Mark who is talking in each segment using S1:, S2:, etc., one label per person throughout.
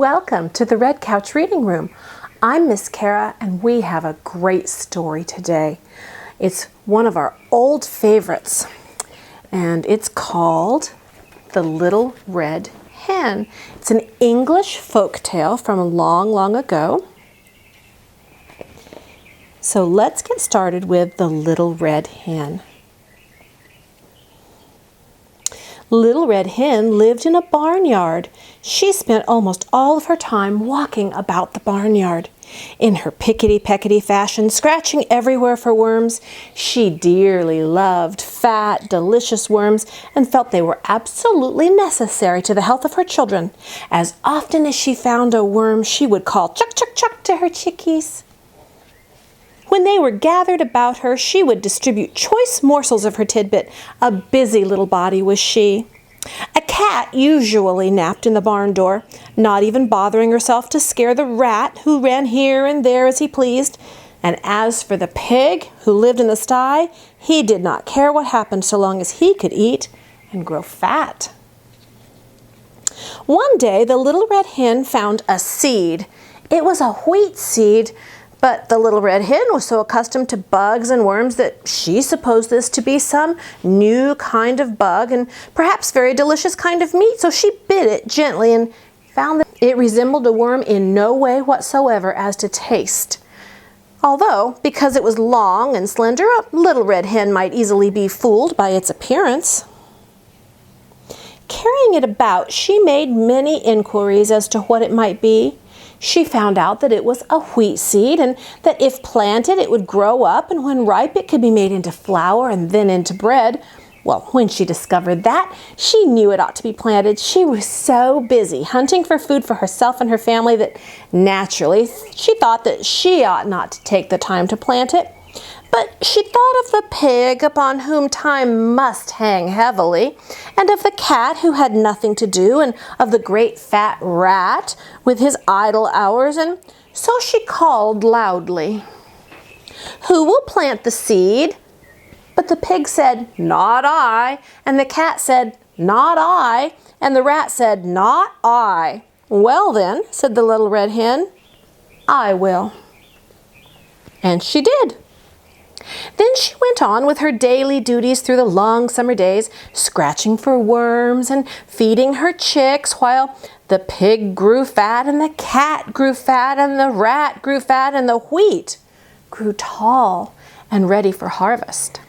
S1: welcome to the Red Couch Reading Room. I'm Miss Kara and we have a great story today. It's one of our old favorites and it's called The Little Red Hen. It's an English folk tale from long, long ago. So let's get started with The Little Red Hen. Little Red Hen lived in a barnyard. She spent almost all of her time walking about the barnyard. In her pickety-peckety fashion, scratching everywhere for worms, she dearly loved fat, delicious worms and felt they were absolutely necessary to the health of her children. As often as she found a worm, she would call chuck, chuck, chuck to her chickies. When they were gathered about her, she would distribute choice morsels of her tidbit. A busy little body was she. A cat usually napped in the barn door, not even bothering herself to scare the rat who ran here and there as he pleased. And as for the pig who lived in the sty, he did not care what happened so long as he could eat and grow fat. One day, the little red hen found a seed. It was a wheat seed. But the little red hen was so accustomed to bugs and worms that she supposed this to be some new kind of bug and perhaps very delicious kind of meat, so she bit it gently and found that it resembled a worm in no way whatsoever as to taste. Although, because it was long and slender, a little red hen might easily be fooled by its appearance. Carrying it about, she made many inquiries as to what it might be. She found out that it was a wheat seed and that if planted it would grow up and when ripe it could be made into flour and then into bread. Well, when she discovered that, she knew it ought to be planted. She was so busy hunting for food for herself and her family that naturally she thought that she ought not to take the time to plant it. But she thought of the pig upon whom time must hang heavily, and of the cat who had nothing to do, and of the great fat rat with his idle hours, and so she called loudly, "Who will plant the seed?" But the pig said, "Not I," and the cat said, "Not I," and the rat said, "Not I." "Well then," said the little red hen, "I will." And she did. Then she went on with her daily duties through the long summer days, scratching for worms and feeding her chicks, while the pig grew fat and the cat grew fat and the rat grew fat and the wheat grew tall and ready for harvest.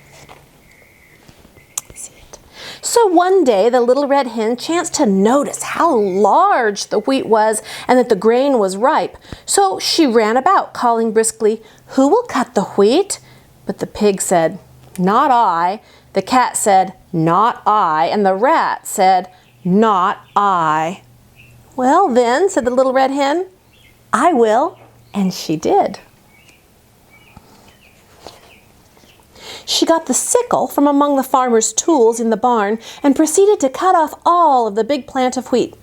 S1: So one day the little red hen chanced to notice how large the wheat was and that the grain was ripe. So she ran about calling briskly, "Who will cut the wheat?" But the pig said, "Not I." The cat said, "Not I." And the rat said, "Not I." "Well then," said the little red hen, "I will." And she did. She got the sickle from among the farmer's tools in the barn and proceeded to cut off all of the big plant of wheat.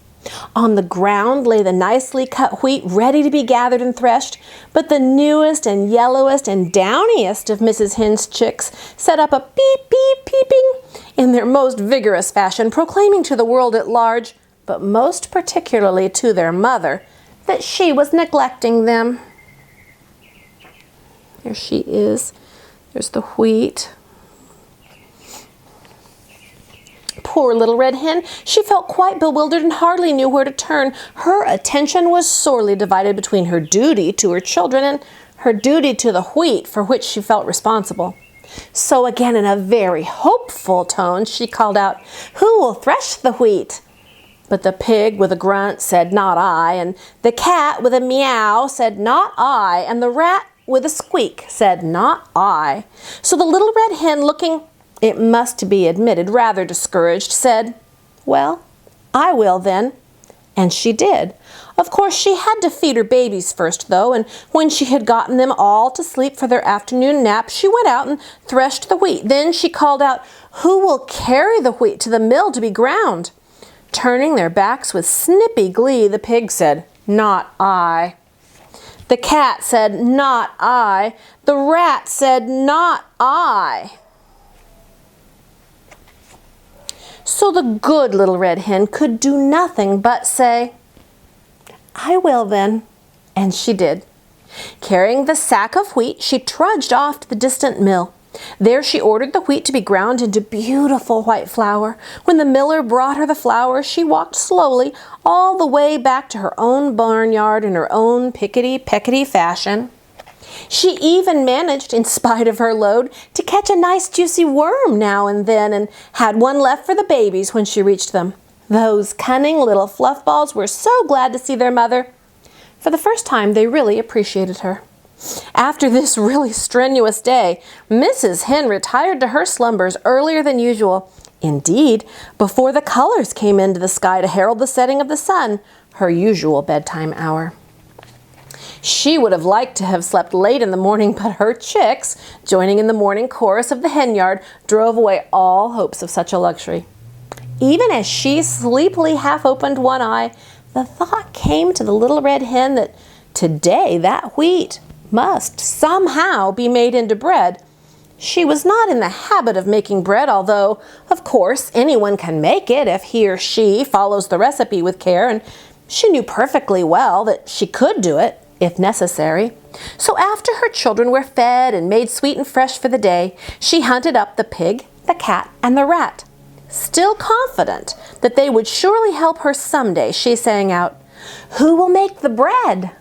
S1: On the ground lay the nicely cut wheat ready to be gathered and threshed, but the newest and yellowest and downiest of Mrs. Hen's chicks set up a beep, beep, peeping in their most vigorous fashion, proclaiming to the world at large, but most particularly to their mother, that she was neglecting them. There she is. There's the wheat. Poor little red hen, she felt quite bewildered and hardly knew where to turn. Her attention was sorely divided between her duty to her children and her duty to the wheat for which she felt responsible. So again, in a very hopeful tone, she called out, "Who will thresh the wheat?" But the pig with a grunt said, "Not I," and the cat with a meow said, "Not I," and the rat with a squeak said, "Not I." So the little red hen, looking, it must be admitted, rather discouraged, said, "Well, I will then." And she did. Of course, she had to feed her babies first, though, and when she had gotten them all to sleep for their afternoon nap, she went out and threshed the wheat. Then she called out, "Who will carry the wheat to the mill to be ground?" Turning their backs with snippy glee, the pig said, "Not I." The cat said, "Not I." The rat said, "Not I." So the good little red hen could do nothing but say, "I will then." And she did. Carrying the sack of wheat, she trudged off to the distant mill. There she ordered the wheat to be ground into beautiful white flour. When the miller brought her the flour, she walked slowly all the way back to her own barnyard in her own pickety-peckety fashion. She even managed, in spite of her load, to catch a nice juicy worm now and then, and had one left for the babies when she reached them. Those cunning little fluff balls were so glad to see their mother. For the first time, they really appreciated her. After this really strenuous day, Mrs. Hen retired to her slumbers earlier than usual. Indeed, before the colors came into the sky to herald the setting of the sun, her usual bedtime hour. She would have liked to have slept late in the morning, but her chicks, joining in the morning chorus of the hen yard, drove away all hopes of such a luxury. Even as she sleepily half opened one eye, the thought came to the little red hen that today that wheat must somehow be made into bread. She was not in the habit of making bread, although, of course, anyone can make it if he or she follows the recipe with care, and she knew perfectly well that she could do it, if necessary. So after her children were fed and made sweet and fresh for the day, she hunted up the pig, the cat, and the rat. Still confident that they would surely help her someday, she sang out, "Who will make the bread?"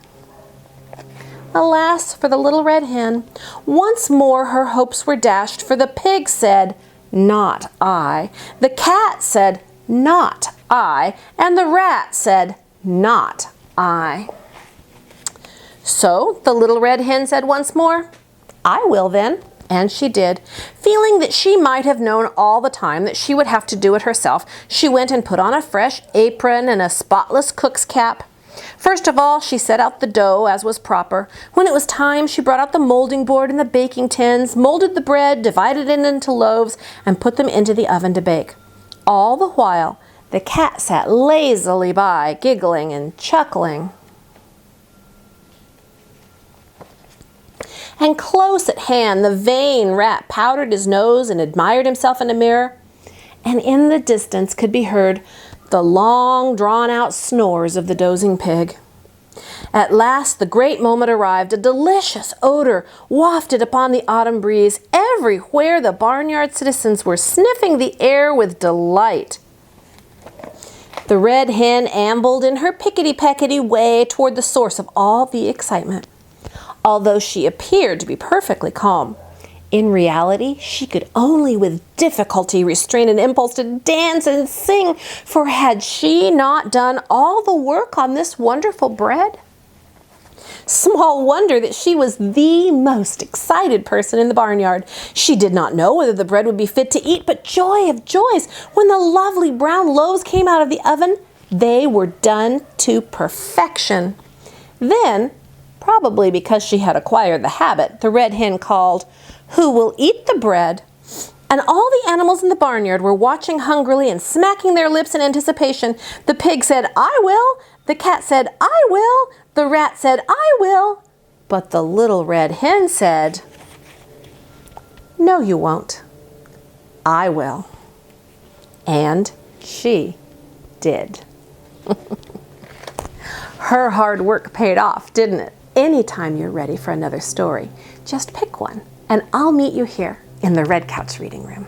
S1: Alas for the little red hen. Once more her hopes were dashed, for the pig said, "Not I." The cat said, "Not I." And the rat said, "Not I." So the little red hen said once more, "I will then." And she did. Feeling that she might have known all the time that she would have to do it herself, she went and put on a fresh apron and a spotless cook's cap. First of all, she set out the dough as was proper. When it was time, she brought out the molding board and the baking tins, molded the bread, divided it into loaves, and put them into the oven to bake. All the while, the cat sat lazily by, giggling and chuckling. And close at hand, the vain rat powdered his nose and admired himself in a mirror. And in the distance could be heard the long, drawn-out snores of the dozing pig. At last the great moment arrived. A delicious odor wafted upon the autumn breeze. Everywhere the barnyard citizens were sniffing the air with delight. The red hen ambled in her pickety-peckety way toward the source of all the excitement. Although she appeared to be perfectly calm, in reality, she could only with difficulty restrain an impulse to dance and sing, for had she not done all the work on this wonderful bread? Small wonder that she was the most excited person in the barnyard. She did not know whether the bread would be fit to eat, but joy of joys, when the lovely brown loaves came out of the oven, they were done to perfection. Then, probably because she had acquired the habit, the red hen called, "Who will eat the bread?" And all the animals in the barnyard were watching hungrily and smacking their lips in anticipation. The pig said, "I will." The cat said, "I will." The rat said, "I will." But the little red hen said, "No, you won't. I will." And she did. Her hard work paid off, didn't it? Anytime you're ready for another story, just pick one, and I'll meet you here in the Red Couch Reading Room.